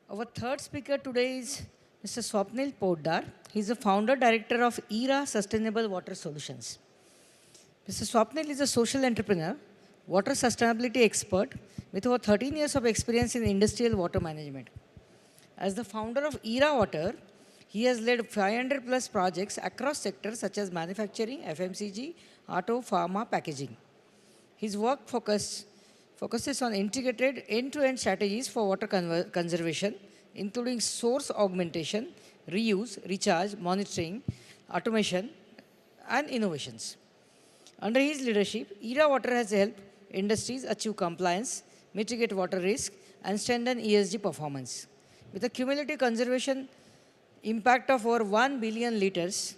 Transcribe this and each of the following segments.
Our third speaker today is Mr. Swapnil Poddar. He's the founder director of ERA Sustainable Water Solutions. Mr. Swapnil is a social entrepreneur, water sustainability expert with over 13 years of experience in industrial water management. As the founder of ERA Water, he has led 500 plus projects across sectors such as manufacturing, FMCG, auto, pharma, packaging. His work focuses on integrated end-to-end strategies for water conservation, including source augmentation, reuse, recharge, monitoring, automation, and innovations. Under his leadership, ERA Water has helped industries achieve compliance, mitigate water risk, and strengthen ESG performance. With a cumulative conservation impact of over 1 billion liters,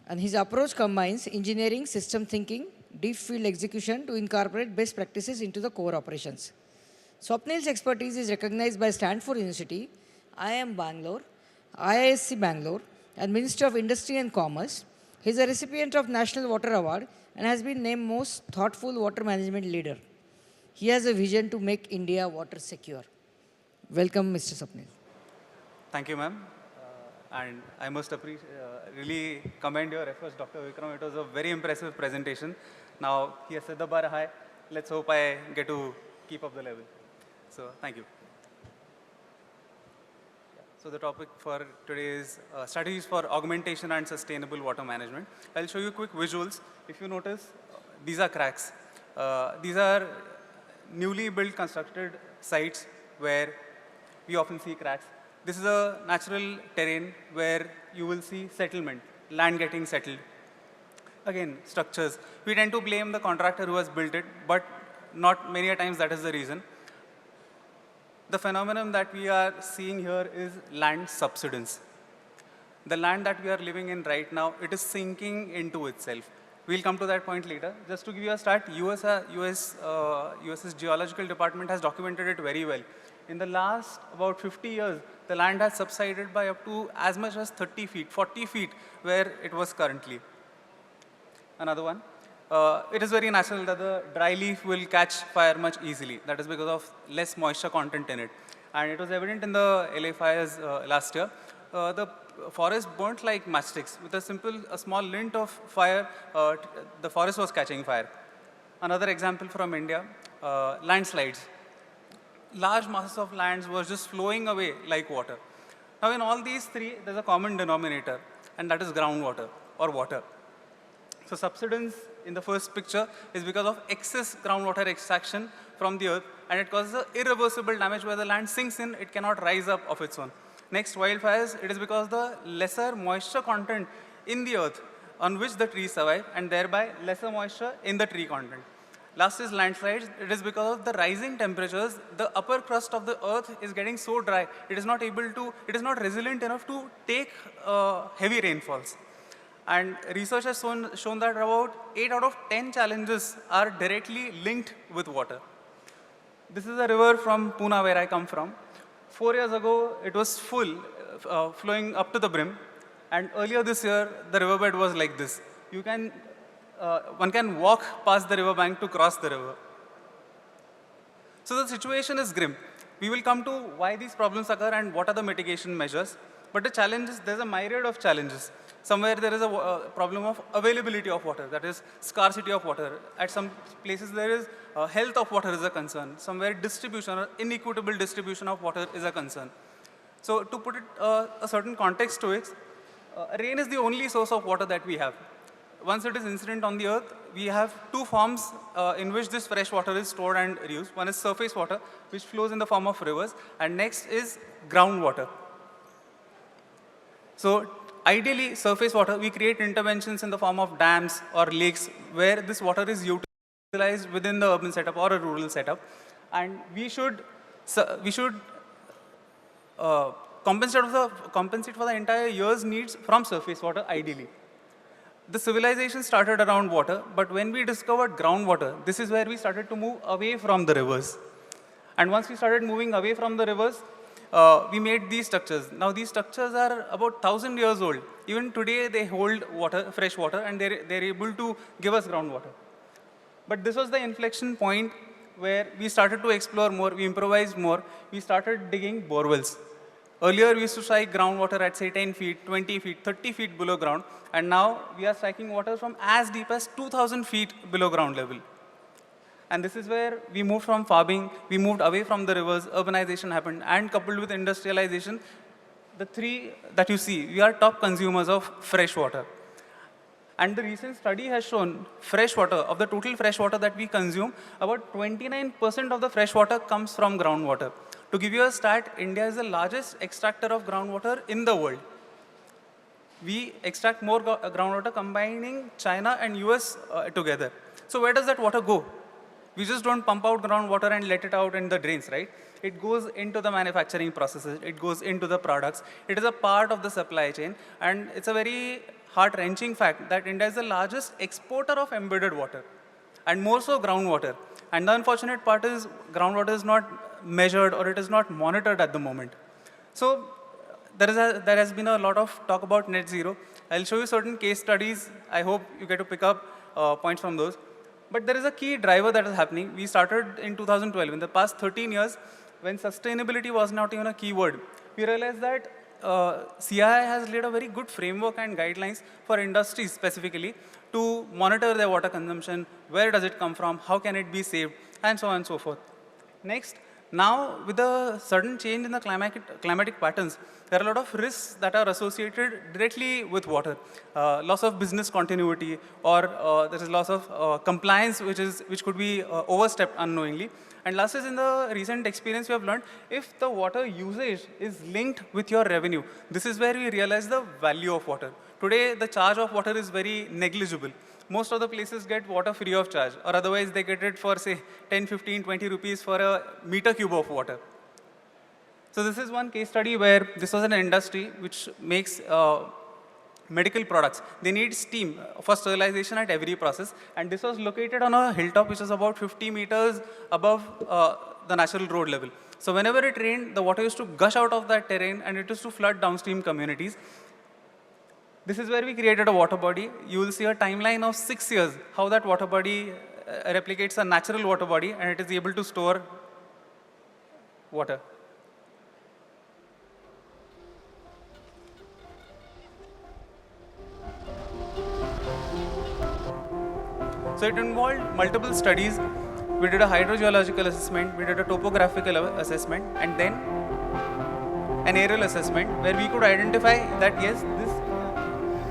and his approach combines engineering, system thinking, deep field execution to incorporate best practices into the core operations. Swapnil's expertise is recognized by Stanford University, IIM Bangalore, IISc Bangalore, and Ministry of Industry and Commerce. He is a recipient of National Water Award and has been named most thoughtful water management leader. He has a vision to make India water secure. Welcome, Mr. Swapnil. Thank you, ma'am. And I must really commend your efforts, Dr. Vikram. It was a very impressive presentation. Now, he has set the bar high. Let's hope I get to keep up the level. So, thank you. So, the topic for today is strategies for augmentation and sustainable water management. I'll show you quick visuals. If you notice, these are cracks. These are newly built constructed sites where we often see cracks. This is a natural terrain where you will see settlement, land getting settled. Again, structures. We tend to blame the contractor who has built it, but not many a times that is the reason. The phenomenon that we are seeing here is land subsidence. The land that we are living in right now, it is sinking into itself. We'll come to that point later. Just to give you a start, US's Geological Department has documented it very well. In the last about 50 years, the land has subsided by up to as much as 30 feet, 40 feet, where it was currently. Another one. It is very natural that the dry leaf will catch fire much easily. That is because of less moisture content in it. And it was evident in the LA fires last year. The forest burnt like matchsticks. With a small lint of fire, the forest was catching fire. Another example from India, landslides. Large masses of lands were just flowing away like water. Now, in all these three, there's a common denominator, and that is groundwater or water. So, subsidence in the first picture is because of excess groundwater extraction from the earth, and it causes irreversible damage where the land sinks in, it cannot rise up of its own. Next, wildfires, it is because the lesser moisture content in the earth on which the trees survive, and thereby lesser moisture in the tree content. Last is landslides. It is because of the rising temperatures, the upper crust of the earth is getting so dry, it is not resilient enough to take heavy rainfalls. And research has shown that about 8 out of 10 challenges are directly linked with water. This is a river from Pune, where I come from. 4 years ago, it was full, flowing up to the brim. And earlier this year, the riverbed was like this. One can walk past the riverbank to cross the river. So the situation is grim. We will come to why these problems occur and what are the mitigation measures. But the challenge is, there's a myriad of challenges. Somewhere there is a problem of availability of water, that is scarcity of water. At some places there is health of water is a concern. Somewhere distribution or inequitable distribution of water is a concern. So to put it a certain context to it, rain is the only source of water that we have. Once it is incident on the earth, we have two forms in which this fresh water is stored and reused. One is surface water, which flows in the form of rivers, and next is groundwater. So ideally, surface water, we create interventions in the form of dams or lakes where this water is utilized within the urban setup or a rural setup. And we should compensate for the entire year's needs from surface water, ideally. The civilization started around water, but when we discovered groundwater, this is where we started to move away from the rivers. And once we started moving away from the rivers, we made these structures. Now, these structures are about 1,000 years old. Even today, they hold water, fresh water, and they're able to give us groundwater. But this was the inflection point where we started to explore more, we improvised more, we started digging borewells. Earlier, we used to strike groundwater at say 10 feet, 20 feet, 30 feet below ground, and now we are striking water from as deep as 2,000 feet below ground level. And this is where we moved from farming, we moved away from the rivers, urbanization happened, and coupled with industrialization, the three that you see, we are top consumers of fresh water. And the recent study has shown fresh water, of the total fresh water that we consume, about 29% of the fresh water comes from groundwater. To give you a stat, India is the largest extractor of groundwater in the world. We extract more groundwater combining China and US together. So where does that water go? We just don't pump out groundwater and let it out in the drains, right? It goes into the manufacturing processes. It goes into the products. It is a part of the supply chain. And it's a very heart-wrenching fact that India is the largest exporter of embedded water, and more so groundwater. And the unfortunate part is groundwater is not measured or it is not monitored at the moment. So there has been a lot of talk about net zero. I'll show you certain case studies. I hope you get to pick up points from those. But there is a key driver that is happening. We started in 2012. In the past 13 years, when sustainability was not even a keyword, we realized that CII has laid a very good framework and guidelines for industries specifically to monitor their water consumption, where does it come from, how can it be saved, and so on and so forth. Next, now with the sudden change in the climatic patterns, there are a lot of risks that are associated directly with water. Loss of business continuity, or there is loss of compliance which could be overstepped unknowingly. And last is, in the recent experience we have learned, if the water usage is linked with your revenue, this is where we realize the value of water. Today, the charge of water is very negligible. Most of the places get water free of charge, or otherwise they get it for say 10, 15, 20 rupees for a meter cube of water. So this is one case study where this was an industry which makes medical products. They need steam for sterilization at every process. And this was located on a hilltop which is about 50 meters above the natural road level. So whenever it rained, the water used to gush out of that terrain and it used to flood downstream communities. This is where we created a water body. You will see a timeline of 6 years, how that water body replicates a natural water body and it is able to store water. So it involved multiple studies. We did a hydrogeological assessment, we did a topographical assessment, and then an aerial assessment where we could identify that yes, this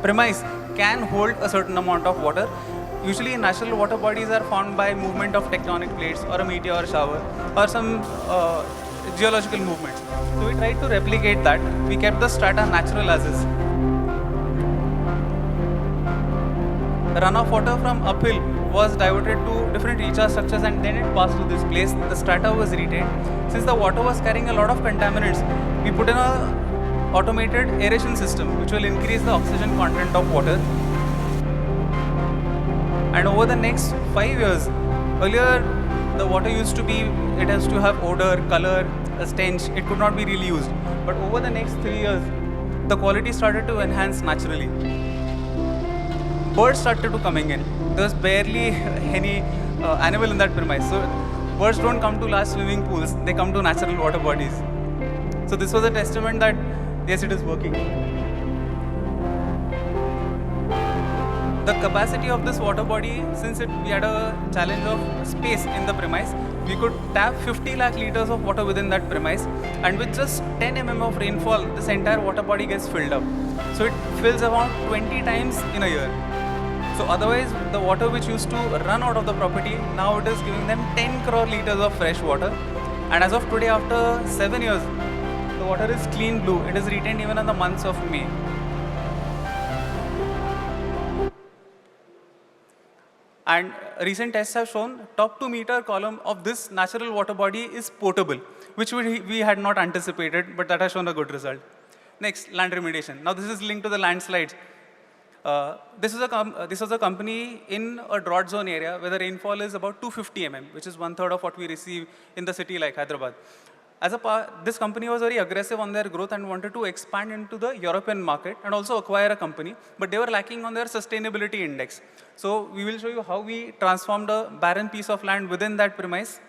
premise can hold a certain amount of water. Usually natural water bodies are formed by movement of tectonic plates or a meteor shower or some geological movements. So we tried to replicate that. We kept the strata natural as is. Runoff water from uphill was diverted to different recharge structures and then it passed to this place. The strata was retained. Since the water was carrying a lot of contaminants, we put in a automated aeration system which will increase the oxygen content of water. And over the next 5 years, earlier the water used to be, it has to have odor, color, a stench, it could not be really used. But over the next 3 years, the quality started to enhance naturally. Birds started to coming in. There was barely any animal in that premise. So birds don't come to large swimming pools, they come to natural water bodies. So this was a testament that yes, it is working. The capacity of this water body, since we had a challenge of space in the premise, we could tap 50 lakh liters of water within that premise, and with just 10 mm of rainfall, this entire water body gets filled up. So it fills around 20 times in a year. So otherwise, the water which used to run out of the property, now it is giving them 10 crore liters of fresh water. And as of today, after 7 years, the water is clean blue. It is retained even in the months of May. And recent tests have shown top 2 meter column of this natural water body is potable, which we had not anticipated, but that has shown a good result. Next, land remediation. Now this is linked to the landslides. This was a company in a drought zone area where the rainfall is about 250 mm, which is 1/3 of what we receive in the city like Hyderabad. This company was very aggressive on their growth and wanted to expand into the European market and also acquire a company, but they were lacking on their sustainability index. So we will show you how we transformed a barren piece of land within that premise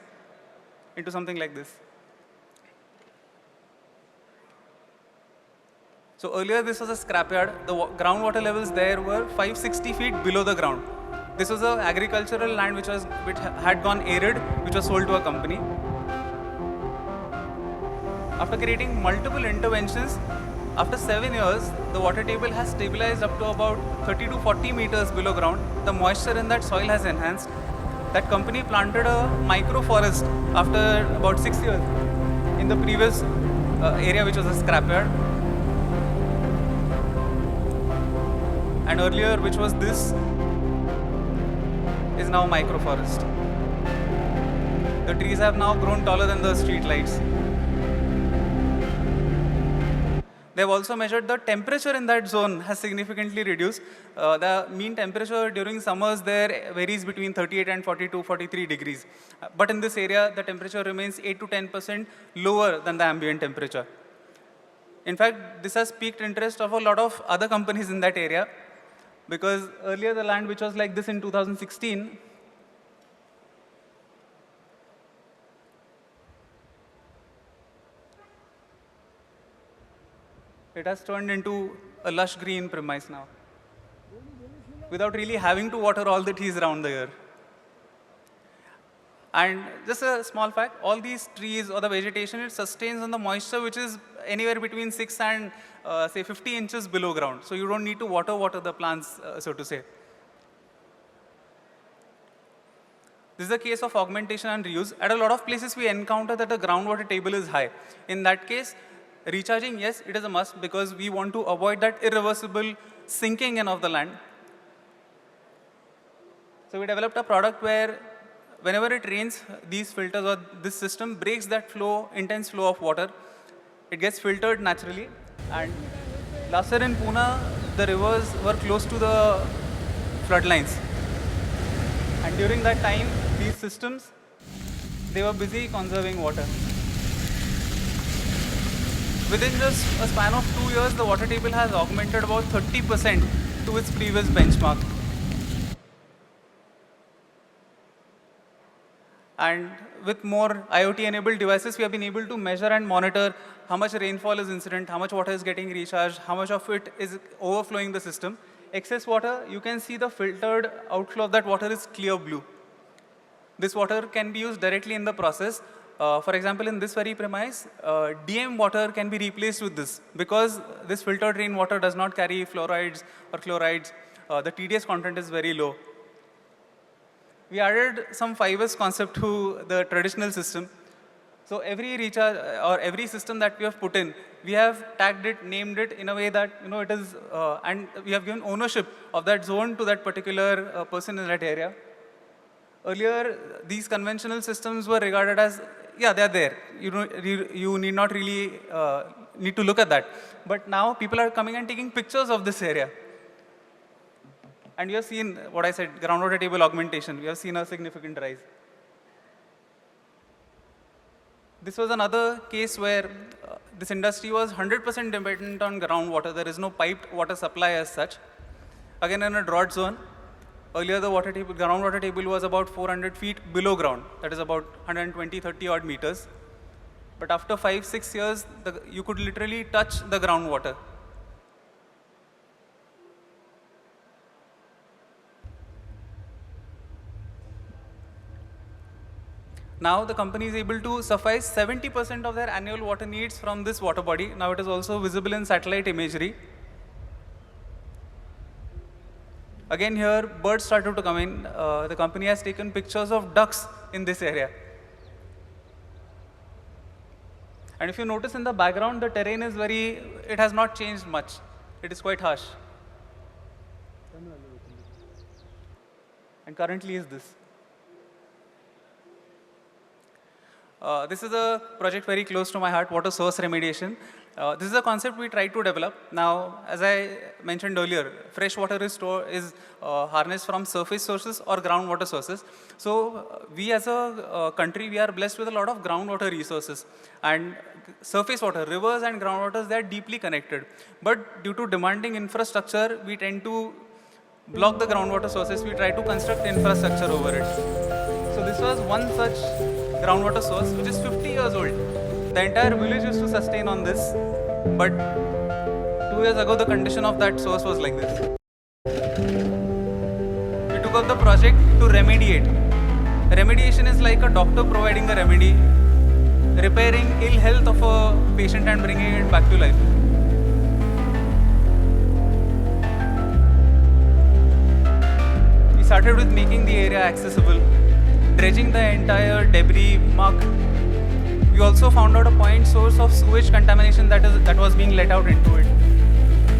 into something like this. So earlier this was a scrapyard. The groundwater levels there were 560 feet below the ground. This was an agricultural land which had gone arid, which was sold to a company. After creating multiple interventions, after 7 years, the water table has stabilized up to about 30 to 40 meters below ground. The moisture in that soil has enhanced. That company planted a micro forest after about 6 years in the previous area, which was a scrapyard. And earlier, which was this, is now micro forest. The trees have now grown taller than the street lights. They've also measured the temperature in that zone has significantly reduced. The mean temperature during summers there varies between 38 and 42, 43 degrees. But in this area, the temperature remains 8 to 10% lower than the ambient temperature. In fact, this has piqued interest of a lot of other companies in that area, because earlier the land which was like this in 2016, it has turned into a lush green premise now, without really having to water all the trees around the year. And just a small fact, all these trees or the vegetation, it sustains on the moisture which is anywhere between 6 and say 50 inches below ground. So you don't need to water the plants, so to say. This is a case of augmentation and reuse. At a lot of places, we encounter that the groundwater table is high. In that case, recharging, yes, it is a must, because we want to avoid that irreversible sinking in of the land. So we developed a product where whenever it rains, these filters or this system breaks that flow, intense flow of water. It gets filtered naturally. And last year in Pune, the rivers were close to the floodlines. And during that time, these systems, they were busy conserving water. Within just a span of 2 years, the water table has augmented about 30% to its previous benchmark. And with more IoT-enabled devices, we have been able to measure and monitor how much rainfall is incident, how much water is getting recharged, how much of it is overflowing the system. Excess water, you can see the filtered outflow of that water is clear blue. This water can be used directly in the process. For example, in this very premise, DM water can be replaced with this, because this filtered rainwater does not carry fluorides or chlorides. The TDS content is very low. We added some 5S concept to the traditional system. So every recharge or every system that we have put in, we have tagged it, named it in a way that it is, and we have given ownership of that zone to that particular person in that area. Earlier, these conventional systems were regarded as, yeah, they're there. You need not really need to look at that. But now people are coming and taking pictures of this area. And we have seen what I said, groundwater table augmentation. We have seen a significant rise. This was another case where this industry was 100% dependent on groundwater. There is no piped water supply as such. Again, in a drought zone. Earlier, the groundwater table was about 400 feet below ground. That is about 120, 30 odd meters. But after 5, 6 years, you could literally touch the groundwater. Now the company is able to suffice 70% of their annual water needs from this water body. Now it is also visible in satellite imagery. Again here, birds started to come in. The company has taken pictures of ducks in this area. And if you notice in the background, the terrain is it has not changed much. It is quite harsh. And currently is this. This is a project very close to my heart, water source remediation. This is a concept we try to develop. Now, as I mentioned earlier, fresh water is harnessed from surface sources or groundwater sources. So we as a country, we are blessed with a lot of groundwater resources. And surface water, rivers and groundwaters, they are deeply connected. But due to demanding infrastructure, we tend to block the groundwater sources. We try to construct infrastructure over it. So this was one such groundwater source, which is 50 years old. The entire village used to sustain on this, but 2 years ago, the condition of that source was like this. We took up the project to remediate. Remediation is like a doctor providing a remedy, repairing ill health of a patient and bringing it back to life. We started with making the area accessible, dredging the entire debris, muck. We also found out a point source of sewage contamination that was being let out into it.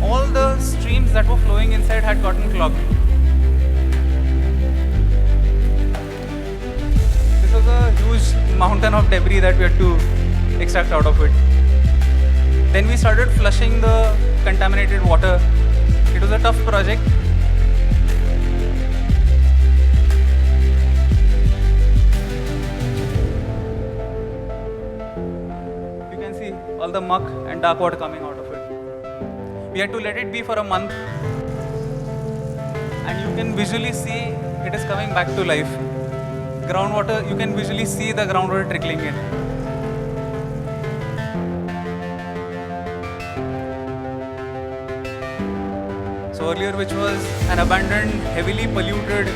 All the streams that were flowing inside had gotten clogged. This was a huge mountain of debris that we had to extract out of it. Then we started flushing the contaminated water. It was a tough project. You can see all the muck and dark water coming out of it. We had to let it be for a month, and you can visually see it is coming back to life. Groundwater, you can visually see the groundwater trickling in. So earlier, which was an abandoned, heavily polluted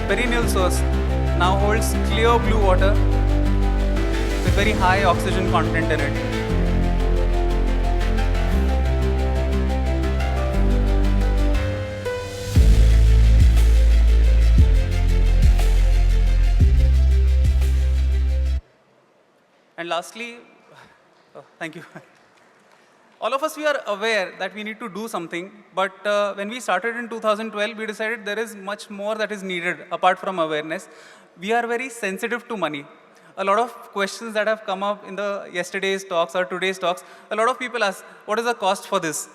perennial source, now holds clear blue water with very high oxygen content in it. And lastly, thank you. All of us, we are aware that we need to do something, but when we started in 2012, we decided there is much more that is needed apart from awareness. We are very sensitive to money. A lot of questions that have come up in the yesterday's talks or today's talks, a lot of people ask, what is the cost for this?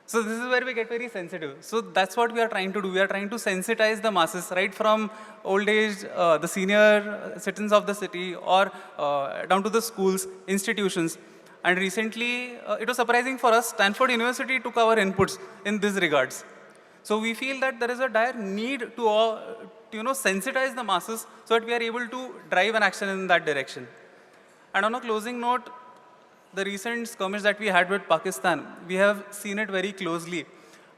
So this is where we get very sensitive. So that's what we are trying to do. We are trying to sensitize the masses, right from old age, the senior citizens of the city, or down to the schools, institutions. And recently, it was surprising for us, Stanford University took our inputs in these regards. So we feel that there is a dire need to sensitize the masses so that we are able to drive an action in that direction. And on a closing note, the recent skirmish that we had with Pakistan, we have seen it very closely.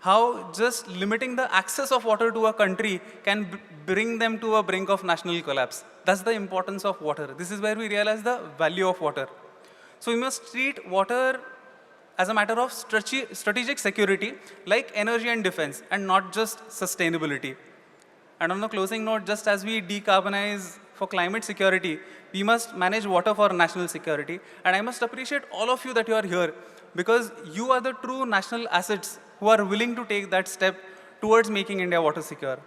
How just limiting the access of water to a country can bring them to a brink of national collapse. That's the importance of water. This is where we realize the value of water. So we must treat water as a matter of strategic security, like energy and defense, and not just sustainability. And on a closing note, just as we decarbonize for climate security, we must manage water for national security. And I must appreciate all of you that you are here, because you are the true national assets who are willing to take that step towards making India water secure.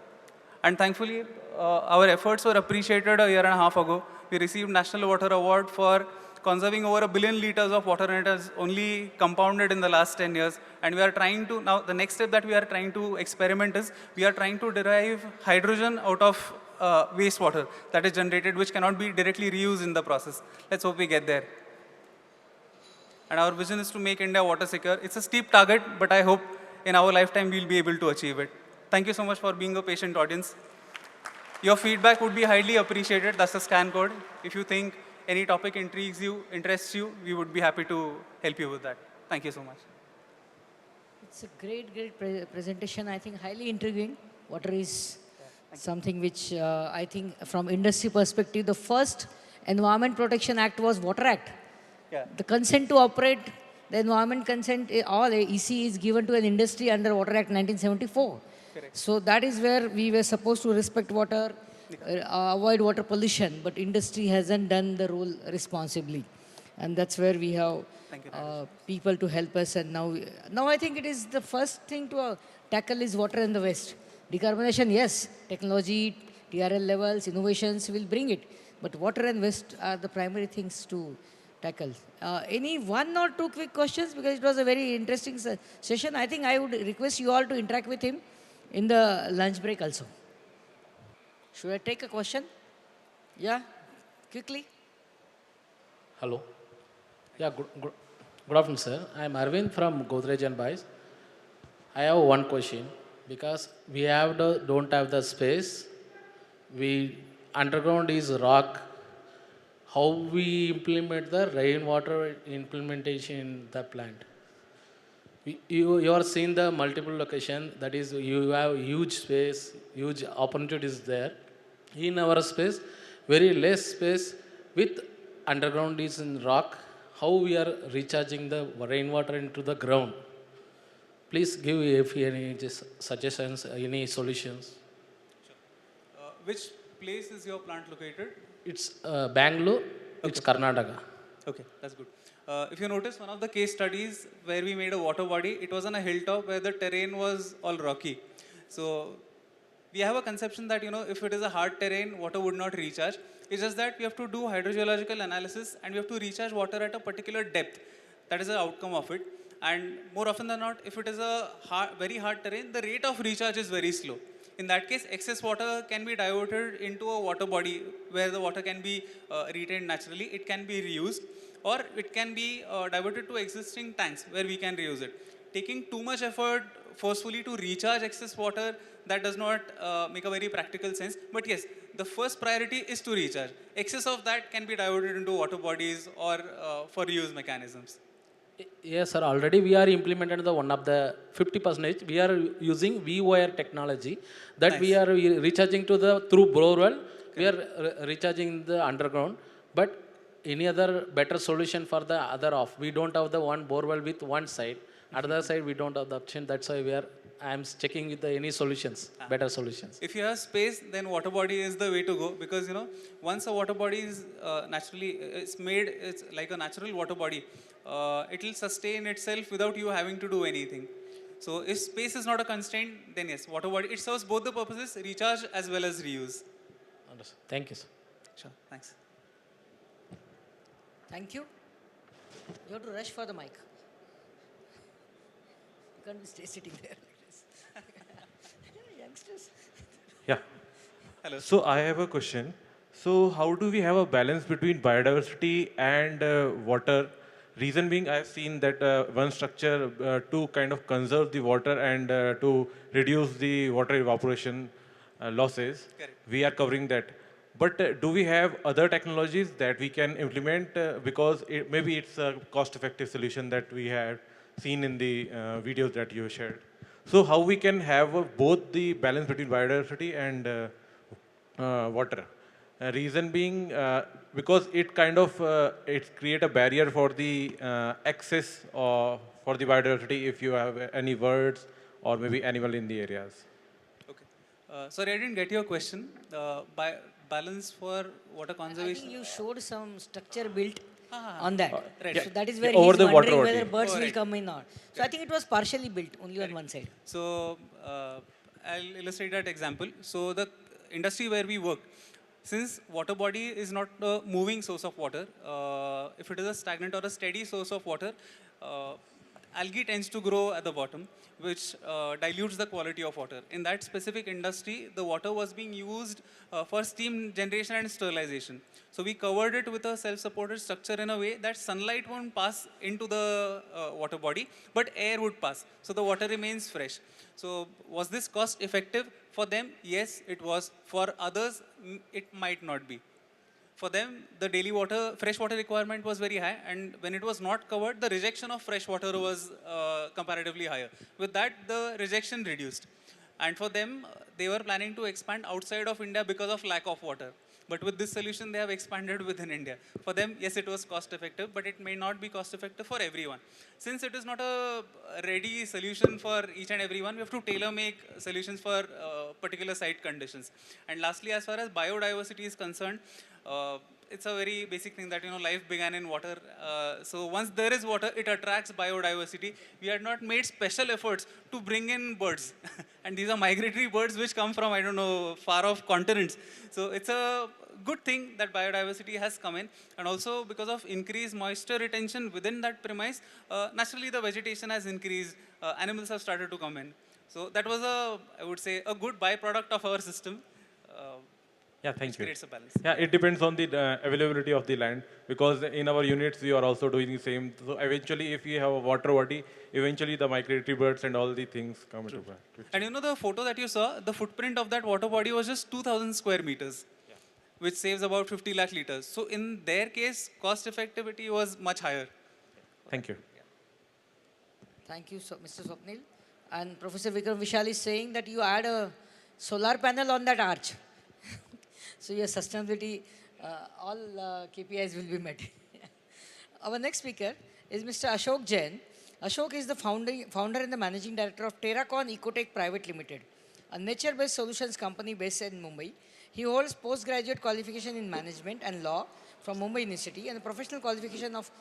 And thankfully, our efforts were appreciated a year and a half ago. We received National Water Award for conserving over 1 billion liters of water, and it has only compounded in the last 10 years. And we are trying to, now the next step that we are trying to experiment is, we are trying to derive hydrogen out of wastewater that is generated, which cannot be directly reused in the process. Let's hope we get there. And our vision is to make India water secure. It's a steep target, but I hope in our lifetime we'll be able to achieve it. Thank you so much for being a patient audience. Your feedback would be highly appreciated. That's the scan code. If you think any topic intrigues you, interests you, we would be happy to help you with that. Thank you so much. It's a great presentation. I think highly intriguing. Water is something which I think from industry perspective, the first Environment Protection Act was Water Act. Yeah. The consent to operate, the environment consent, all EC is given to an industry under Water Act 1974. Correct. So that is where we were supposed to respect water, avoid water pollution, but industry hasn't done the role responsibly. And that's where we have people to help us. And now I think it is the first thing to tackle is water in the West. Decarbonization, yes, technology, TRL levels, innovations will bring it. But water and West are the primary things to tackle. Any one or two quick questions? Because it was a very interesting session. I think I would request you all to interact with him in the lunch break also. Should I take a question? Yeah, quickly. Hello. Yeah, good afternoon, sir. I am Arvind from Godrej and Boys. I have one question. Because we don't have the space, we underground is rock, how we implement the rainwater implementation in the plant? You are seeing the multiple location, that is you have huge space, huge opportunities there. In our space, very less space with underground is in rock. How we are recharging the rainwater into the ground? Please give if any just suggestions, any solutions. Which place is your plant located? It's Bangalore, it's Okay. Karnataka. Okay, that's good. If you notice, one of the case studies where we made a water body, it was on a hilltop where the terrain was all rocky. So we have a conception that, if it is a hard terrain, water would not recharge. It's just that we have to do hydrogeological analysis and we have to recharge water at a particular depth. That is the outcome of it. And more often than not, if it is a very hard terrain, the rate of recharge is very slow. In that case, excess water can be diverted into a water body where the water can be retained naturally. It can be reused, or it can be diverted to existing tanks where we can reuse it. Taking too much effort forcefully to recharge excess water, that does not make a very practical sense. But yes, the first priority is to recharge. Excess of that can be diverted into water bodies or for reuse mechanisms. Yes, sir. Already we are implemented the one of the 50%. We are using V-wire technology that we Nice. are recharging to the through borewell. We are recharging the underground. But any other better solution for the other off? We don't have the one borewell with one side. Other side we don't have the option. That's why we are. I am checking with the any solutions, better solutions. If you have space, then water body is the way to go, because once a water body is naturally it's made, it's like a natural water body. It will sustain itself without you having to do anything. So if space is not a constraint, then yes, water body, it serves both the purposes, recharge as well as reuse. Understood. Thank you, sir. Sure, thanks. Thank you. You have to rush for the mic. You can't stay sitting there like this. Youngsters. Yeah. Hello. So I have a question. So how do we have a balance between biodiversity and water? Reason being, I've seen that one structure to kind of conserve the water and to reduce the water evaporation losses, Correct. we are covering that. But do we have other technologies that we can implement? Because maybe it's a cost-effective solution that we have seen in the videos that you shared. So how we can have both the balance between biodiversity and water? Reason being, because it kind of it create a barrier for the access for the biodiversity if you have any birds or maybe animal in the areas. Okay. Sorry, I didn't get your question. Balance for water I conservation. think you showed some structure built Ah, on that. right. So that is where Over he's the water wondering whether body. birds Oh, will right. come in or. So I think it was partially built only on one side. So I'll illustrate that example. So the industry where we work, since water body is not a moving source of water, if it is a stagnant or a steady source of water, uh, algae tends to grow at the bottom, which dilutes the quality of water. In that specific industry, the water was being used for steam generation and sterilization. So we covered it with a self-supported structure in a way that sunlight won't pass into the water body, but air would pass. So the water remains fresh. So was this cost effective for them? Yes, it was. For others, it might not be. For them, the daily fresh water requirement was very high, and when it was not covered, the rejection of fresh water was comparatively higher. With that, the rejection reduced. And for them, they were planning to expand outside of India because of lack of water. But with this solution, they have expanded within India. For them, yes, it was cost effective, but it may not be cost effective for everyone. Since it is not a ready solution for each and everyone, we have to tailor make solutions for particular site conditions. And lastly, as far as biodiversity is concerned, it's a very basic thing that life began in water. So once there is water, it attracts biodiversity. We had not made special efforts to bring in birds, and these are migratory birds which come from far off continents. So it's a good thing that biodiversity has come in, and also because of increased moisture retention within that premise, naturally the vegetation has increased. Animals have started to come in. So that was I would say, a good byproduct of our system. Yeah, thank Which you. creates a balance. Yeah, it depends on the availability of the land, because in our units we are also doing the same. So eventually, if we have a water body, eventually the migratory birds and all the things come into play. And the photo that you saw, the footprint of that water body was just 2,000 square meters. which saves about 50 lakh liters. So in their case, cost effectivity was much higher. Thank you. Thank you, Mr. Swapnil. And Professor Vikram Vishal is saying that you add a solar panel on that arch. So your sustainability, all KPIs will be met. Our next speaker is Mr. Ashok Jain. Ashok is the founder and the managing director of Terracon Ecotech Private Limited, a nature-based solutions company based in Mumbai. He holds postgraduate qualification in management and law from Mumbai University and a professional qualification of